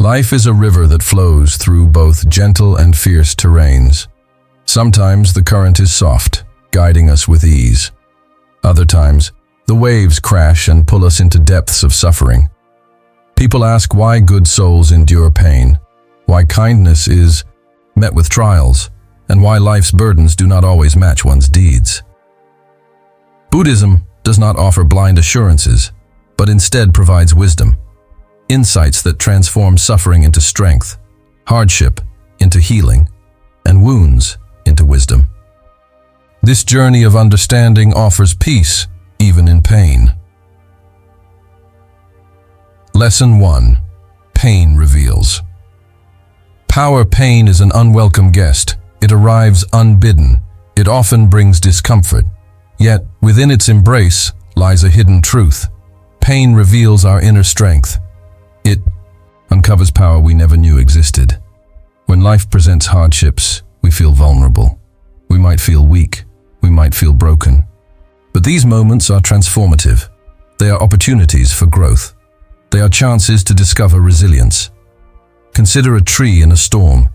Life is a river that flows through both gentle and fierce terrains. Sometimes the current is soft, guiding us with ease. Other times, the waves crash and pull us into depths of suffering. People ask why good souls endure pain, why kindness is met with trials, and why life's burdens do not always match one's deeds. Buddhism does not offer blind assurances, but instead provides wisdom, insights that transform suffering into strength, hardship into healing, and wounds into wisdom. This journey of understanding offers peace even in pain. Lesson 1. Pain reveals. Pain is an unwelcome guest. It arrives unbidden. It often brings discomfort. Yet, within its embrace lies a hidden truth. Pain reveals our inner strength. It uncovers power we never knew existed. When life presents hardships, we feel vulnerable. We might feel weak. We might feel broken. But these moments are transformative. They are opportunities for growth. They are chances to discover resilience. Consider a tree in a storm.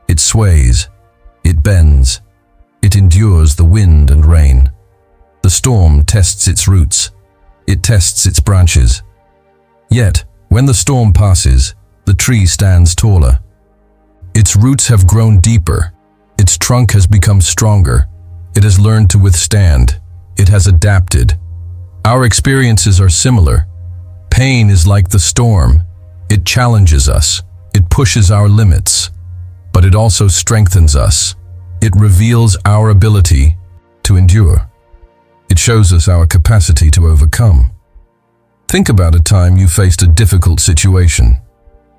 It sways. It bends. It endures the wind and rain. The storm tests its roots. It tests its branches. Yet, when the storm passes, the tree stands taller. Its roots have grown deeper. Its trunk has become stronger. It has learned to withstand. It has adapted. Our experiences are similar. Pain is like the storm. It challenges us. It pushes our limits. But it also strengthens us. It reveals our ability to endure. It shows us our capacity to overcome. Think about a time you faced a difficult situation.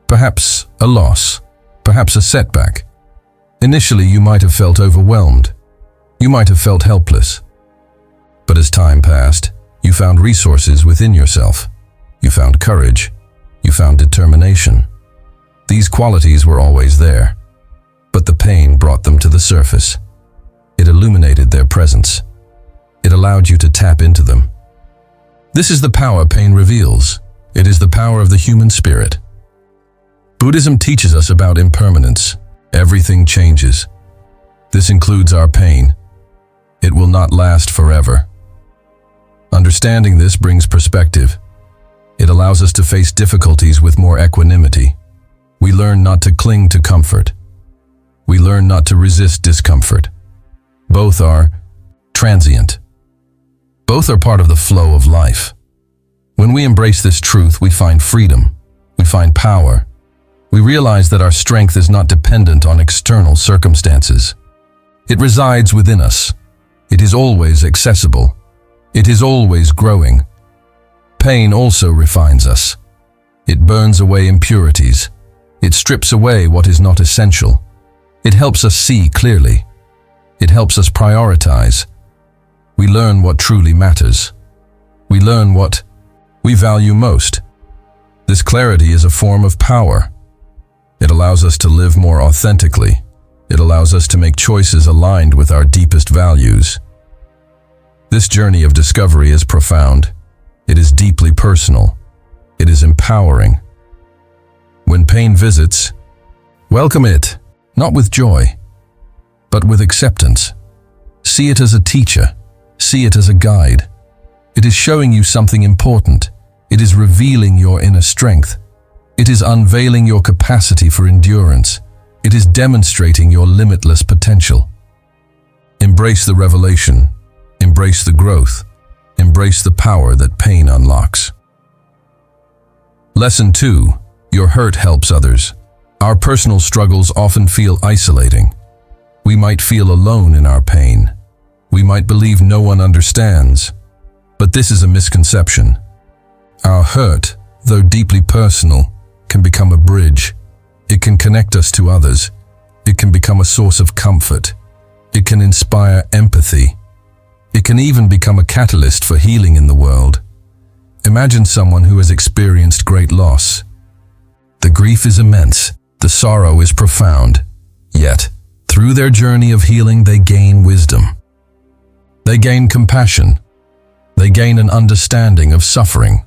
Perhaps a loss. Perhaps a setback. Initially, you might have felt overwhelmed. You might have felt helpless. But as time passed, you found resources within yourself. You found courage. You found determination. These qualities were always there, but the pain brought them to the surface. It illuminated their presence. It allowed you to tap into them. This is the power pain reveals. It is the power of the human spirit. Buddhism teaches us about impermanence. Everything changes. This includes our pain. It will not last forever. Understanding this brings perspective. It allows us to face difficulties with more equanimity. We learn not to cling to comfort. We learn not to resist discomfort. Both are transient. Both are part of the flow of life. When we embrace this truth, we find freedom. We find power. We realize that our strength is not dependent on external circumstances. It resides within us. It is always accessible. It is always growing. Pain also refines us. It burns away impurities. It strips away what is not essential. It helps us see clearly. It helps us prioritize. We learn what truly matters. We learn what we value most. This clarity is a form of power. It allows us to live more authentically. It allows us to make choices aligned with our deepest values. This journey of discovery is profound. It is deeply personal. It is empowering. When pain visits, welcome it, not with joy, but with acceptance. See it as a teacher. See it as a guide. It is showing you something important. It is revealing your inner strength. It is unveiling your capacity for endurance. It is demonstrating your limitless potential. Embrace the revelation. Embrace the growth. Embrace the power that pain unlocks. Lesson 2. Your hurt helps others. Our personal struggles often feel isolating. We might feel alone in our pain. We might believe no one understands. But this is a misconception. Our hurt, though deeply personal, can become a bridge. It can connect us to others. It can become a source of comfort. It can inspire empathy. It can even become a catalyst for healing in the world. Imagine someone who has experienced great loss. The grief is immense. The sorrow is profound. Yet, through their journey of healing, they gain wisdom. They gain compassion. They gain an understanding of suffering.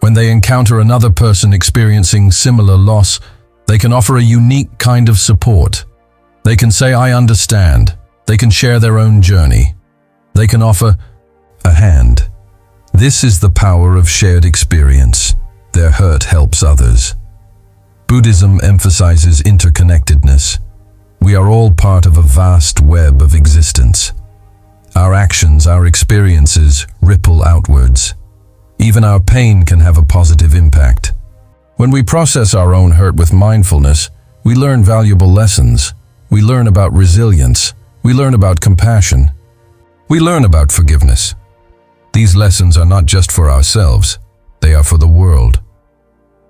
When they encounter another person experiencing similar loss, they can offer a unique kind of support. They can say, "I understand." They can share their own journey. They can offer a hand. This is the power of shared experience. Their hurt helps others. Buddhism emphasizes interconnectedness. We are all part of a vast web of existence. Our actions, our experiences ripple outwards. Even our pain can have a positive impact. When we process our own hurt with mindfulness, we learn valuable lessons. We learn about resilience. We learn about compassion. We learn about forgiveness. These lessons are not just for ourselves, they are for the world.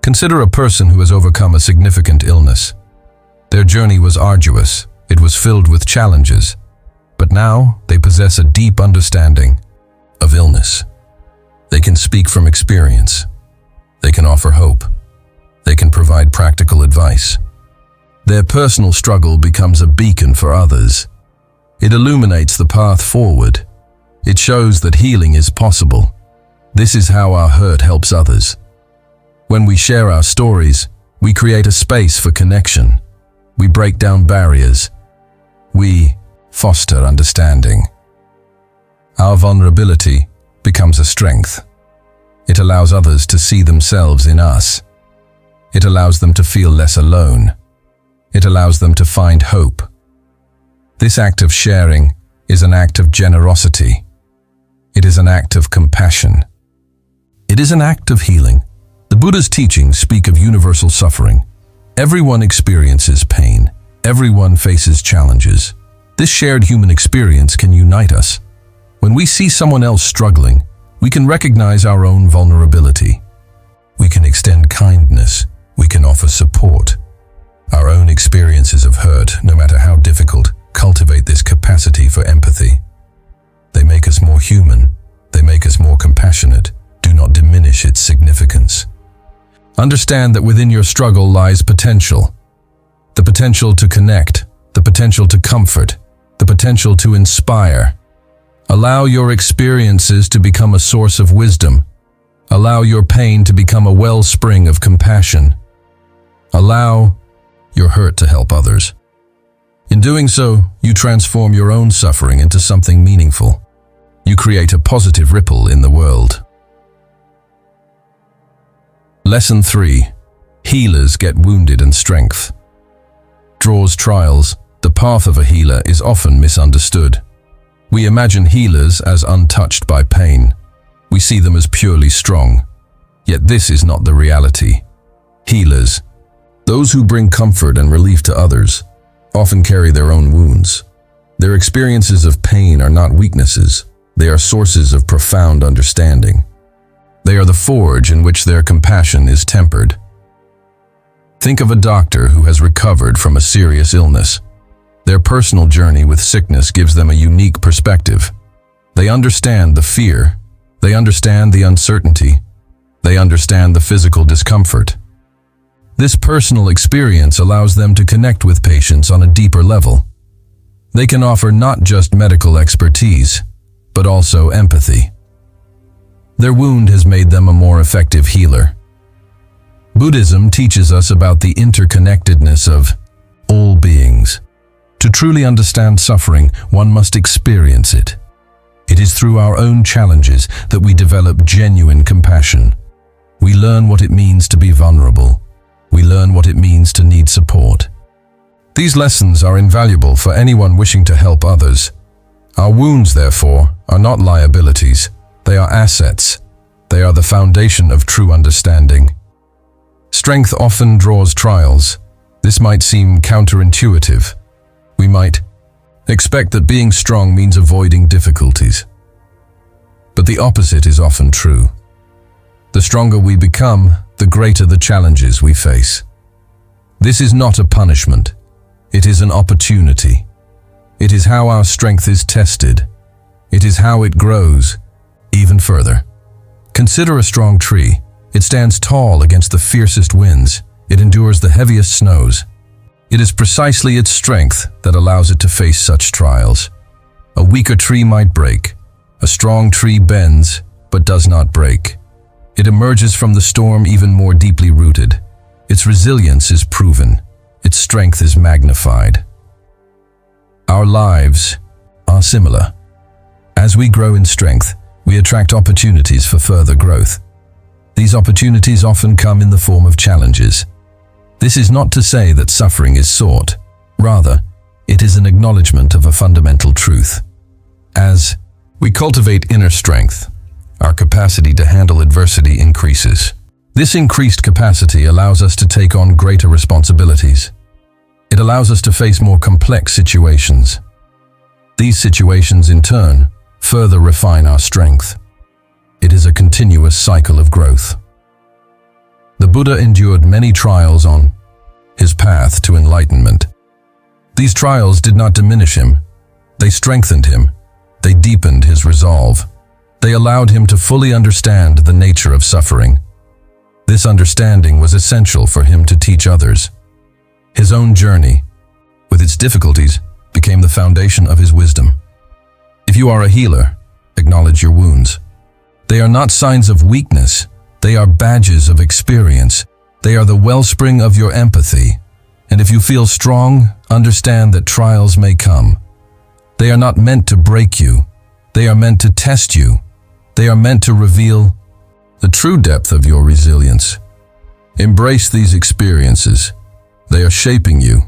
Consider a person who has overcome a significant illness. Their journey was arduous, it was filled with challenges, but now they possess a deep understanding of illness. They can speak from experience. They can offer hope. They can provide practical advice. Their personal struggle becomes a beacon for others. It illuminates the path forward. It shows that healing is possible. This is how our hurt helps others. When we share our stories, we create a space for connection. We break down barriers. We foster understanding. Our vulnerability becomes a strength. It allows others to see themselves in us. It allows them to feel less alone. It allows them to find hope. This act of sharing is an act of generosity. It is an act of compassion. It is an act of healing. The Buddha's teachings speak of universal suffering. Everyone experiences pain. Everyone faces challenges. This shared human experience can unite us. When we see someone else struggling, we can recognize our own vulnerability. We can extend kindness. We can offer support. Our own experiences of hurt, no matter how difficult, cultivate this capacity for empathy. They make us more human. They make us more compassionate. Do not diminish its significance. Understand that within your struggle lies potential. The potential to connect, the potential to comfort, the potential to inspire. Allow your experiences to become a source of wisdom. Allow your pain to become a wellspring of compassion. Allow your hurt to help others. In doing so, you transform your own suffering into something meaningful. You create a positive ripple in the world. Lesson 3. Healers get wounded and strength. Draws trials. The path of a healer is often misunderstood. We imagine healers as untouched by pain. We see them as purely strong. Yet this is not the reality. Healers, those who bring comfort and relief to others, often carry their own wounds. Their experiences of pain are not weaknesses. They are sources of profound understanding. They are the forge in which their compassion is tempered. Think of a doctor who has recovered from a serious illness. Their personal journey with sickness gives them a unique perspective. They understand the fear. They understand the uncertainty. They understand the physical discomfort. This personal experience allows them to connect with patients on a deeper level. They can offer not just medical expertise, but also empathy. Their wound has made them a more effective healer. Buddhism teaches us about the interconnectedness of all beings. To truly understand suffering, one must experience it. It is through our own challenges that we develop genuine compassion. We learn what it means to be vulnerable. We learn what it means to need support. These lessons are invaluable for anyone wishing to help others. Our wounds, therefore, are not liabilities. They are assets. They are the foundation of true understanding. Strength often draws trials. This might seem counterintuitive. We might expect that being strong means avoiding difficulties. But the opposite is often true. The stronger we become, the greater the challenges we face. This is not a punishment. It is an opportunity. It is how our strength is tested. It is how it grows even further. Consider a strong tree. It stands tall against the fiercest winds. It endures the heaviest snows. It is precisely its strength that allows it to face such trials. A weaker tree might break. A strong tree bends, but does not break. It emerges from the storm even more deeply rooted. Its resilience is proven. Its strength is magnified. Our lives are similar. As we grow in strength, we attract opportunities for further growth. These opportunities often come in the form of challenges. This is not to say that suffering is sought. Rather, it is an acknowledgement of a fundamental truth. As we cultivate inner strength, our capacity to handle adversity increases. This increased capacity allows us to take on greater responsibilities. It allows us to face more complex situations. These situations, in turn, further refine our strength. It is a continuous cycle of growth. The Buddha endured many trials on his path to enlightenment. These trials did not diminish him. They strengthened him. They deepened his resolve. They allowed him to fully understand the nature of suffering. This understanding was essential for him to teach others. His own journey, with its difficulties, became the foundation of his wisdom. If you are a healer, acknowledge your wounds. They are not signs of weakness. They are badges of experience. They are the wellspring of your empathy. And if you feel strong, understand that trials may come. They are not meant to break you. They are meant to test you. They are meant to reveal the true depth of your resilience. Embrace these experiences. They are shaping you.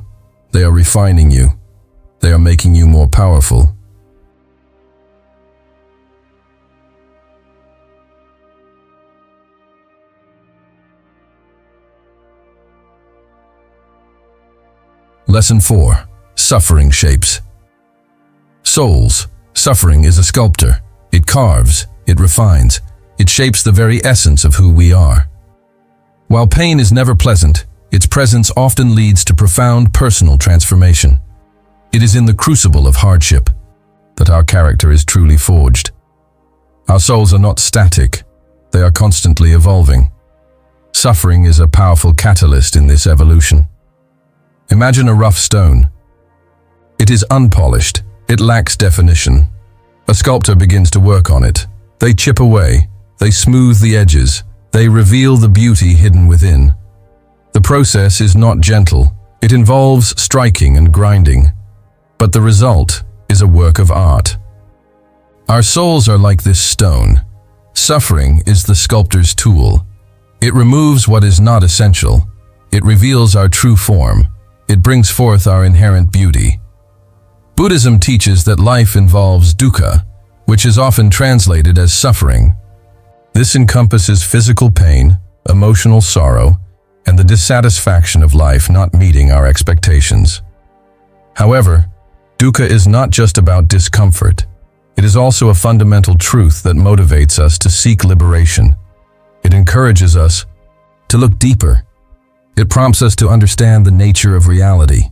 They are refining you. They are making you more powerful. Lesson 4. Suffering shapes. Souls. Suffering is a sculptor. It carves. It refines. It shapes the very essence of who we are. While pain is never pleasant, its presence often leads to profound personal transformation. It is in the crucible of hardship that our character is truly forged. Our souls are not static. They are constantly evolving. Suffering is a powerful catalyst in this evolution. Imagine a rough stone. It is unpolished. It lacks definition. A sculptor begins to work on it. They chip away. They smooth the edges. They reveal the beauty hidden within. The process is not gentle. It involves striking and grinding. But the result is a work of art. Our souls are like this stone. Suffering is the sculptor's tool. It removes what is not essential. It reveals our true form. It brings forth our inherent beauty. Buddhism teaches that life involves dukkha, which is often translated as suffering. This encompasses physical pain, emotional sorrow, and the dissatisfaction of life not meeting our expectations. However, dukkha is not just about discomfort. It is also a fundamental truth that motivates us to seek liberation. It encourages us to look deeper. It prompts us to understand the nature of reality.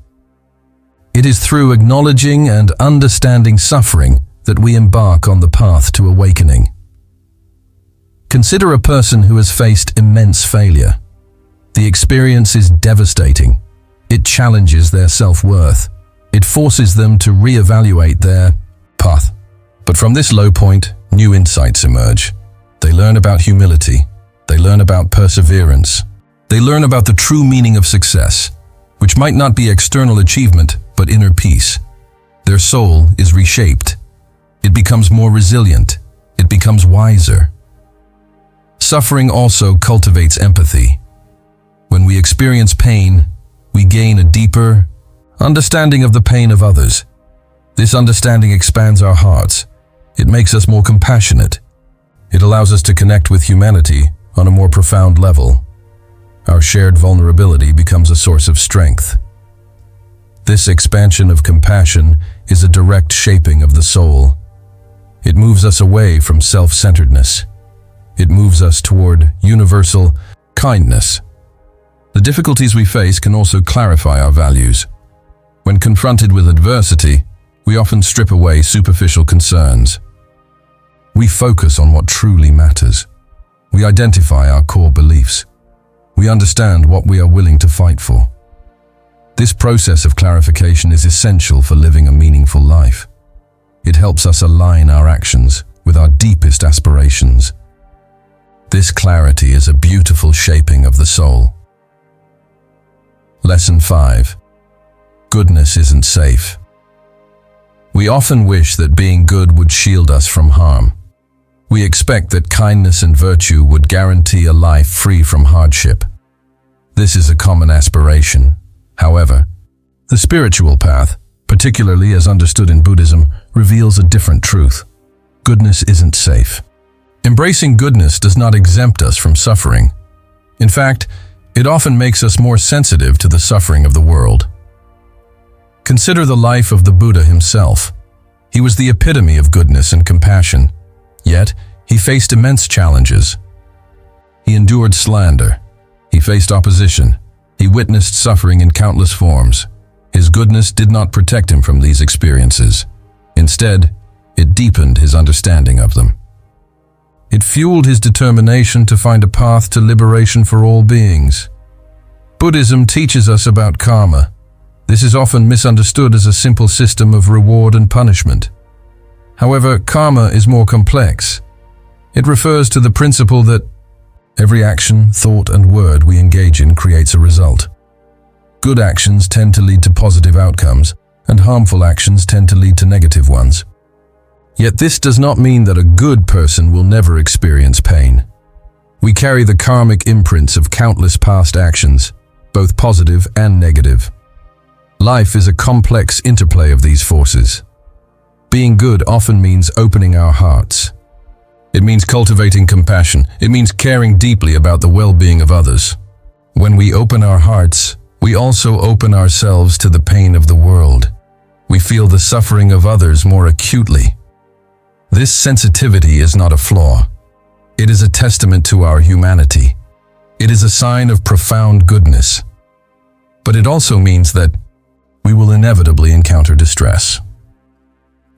It is through acknowledging and understanding suffering that we embark on the path to awakening. Consider a person who has faced immense failure. The experience is devastating. It challenges their self-worth. It forces them to reevaluate their path. But from this low point, new insights emerge. They learn about humility. They learn about perseverance. They learn about the true meaning of success, which might not be external achievement, but inner peace. Their soul is reshaped. It becomes more resilient. It becomes wiser. Suffering also cultivates empathy. When we experience pain, we gain a deeper understanding of the pain of others. This understanding expands our hearts. It makes us more compassionate. It allows us to connect with humanity on a more profound level. Our shared vulnerability becomes a source of strength. This expansion of compassion is a direct shaping of the soul. It moves us away from self-centeredness. It moves us toward universal kindness. The difficulties we face can also clarify our values. When confronted with adversity, we often strip away superficial concerns. We focus on what truly matters. We identify our core beliefs. We understand what we are willing to fight for. This process of clarification is essential for living a meaningful life. It helps us align our actions with our deepest aspirations. This clarity is a beautiful shaping of the soul. Lesson 5. Goodness isn't safe. We often wish that being good would shield us from harm. We expect that kindness and virtue would guarantee a life free from hardship. This is a common aspiration. However, the spiritual path, particularly as understood in Buddhism, reveals a different truth. Goodness isn't safe. Embracing goodness does not exempt us from suffering. In fact, it often makes us more sensitive to the suffering of the world. Consider the life of the Buddha himself. He was the epitome of goodness and compassion, yet he faced immense challenges. He endured slander. He faced opposition. He witnessed suffering in countless forms. His goodness did not protect him from these experiences. Instead, it deepened his understanding of them. It fueled his determination to find a path to liberation for all beings. Buddhism teaches us about karma. This is often misunderstood as a simple system of reward and punishment. However, karma is more complex. It refers to the principle that every action, thought, and word we engage in creates a result. Good actions tend to lead to positive outcomes, and harmful actions tend to lead to negative ones. Yet this does not mean that a good person will never experience pain. We carry the karmic imprints of countless past actions, both positive and negative. Life is a complex interplay of these forces. Being good often means opening our hearts. It means cultivating compassion. It means caring deeply about the well-being of others. When we open our hearts, we also open ourselves to the pain of the world. We feel the suffering of others more acutely. This sensitivity is not a flaw. It is a testament to our humanity. It is a sign of profound goodness. But it also means that we will inevitably encounter distress.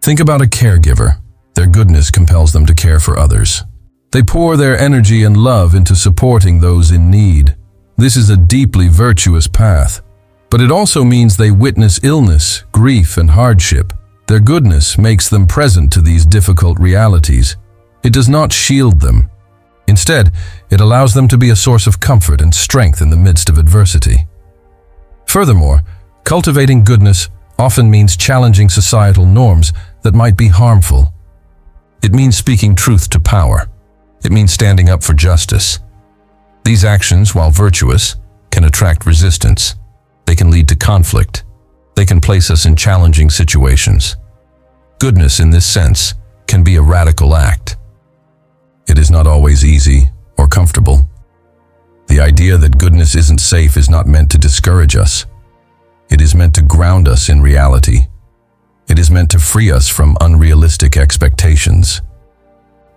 Think about a caregiver. Their goodness compels them to care for others. They pour their energy and love into supporting those in need. This is a deeply virtuous path, but it also means they witness illness, grief, and hardship. Their goodness makes them present to these difficult realities. It does not shield them. Instead, it allows them to be a source of comfort and strength in the midst of adversity. Furthermore, cultivating goodness often means challenging societal norms that might be harmful. It means speaking truth to power. It means standing up for justice. These actions, while virtuous, can attract resistance. They can lead to conflict. They can place us in challenging situations. Goodness, in this sense, can be a radical act. It is not always easy or comfortable. The idea that goodness isn't safe is not meant to discourage us. It is meant to ground us in reality. It is meant to free us from unrealistic expectations.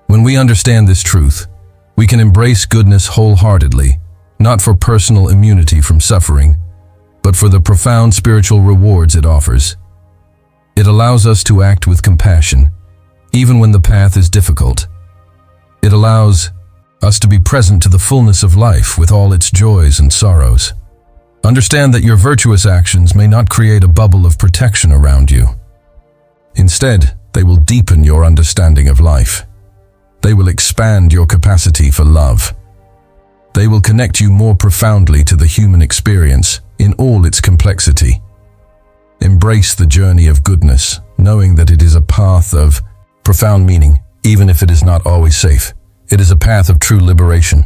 When we understand this truth, we can embrace goodness wholeheartedly, not for personal immunity from suffering, but for the profound spiritual rewards it offers. It allows us to act with compassion, even when the path is difficult. It allows us to be present to the fullness of life with all its joys and sorrows. Understand that your virtuous actions may not create a bubble of protection around you. Instead, they will deepen your understanding of life. They will expand your capacity for love. They will connect you more profoundly to the human experience in all its complexity. Embrace the journey of goodness, knowing that it is a path of profound meaning, even if it is not always safe. It is a path of true liberation.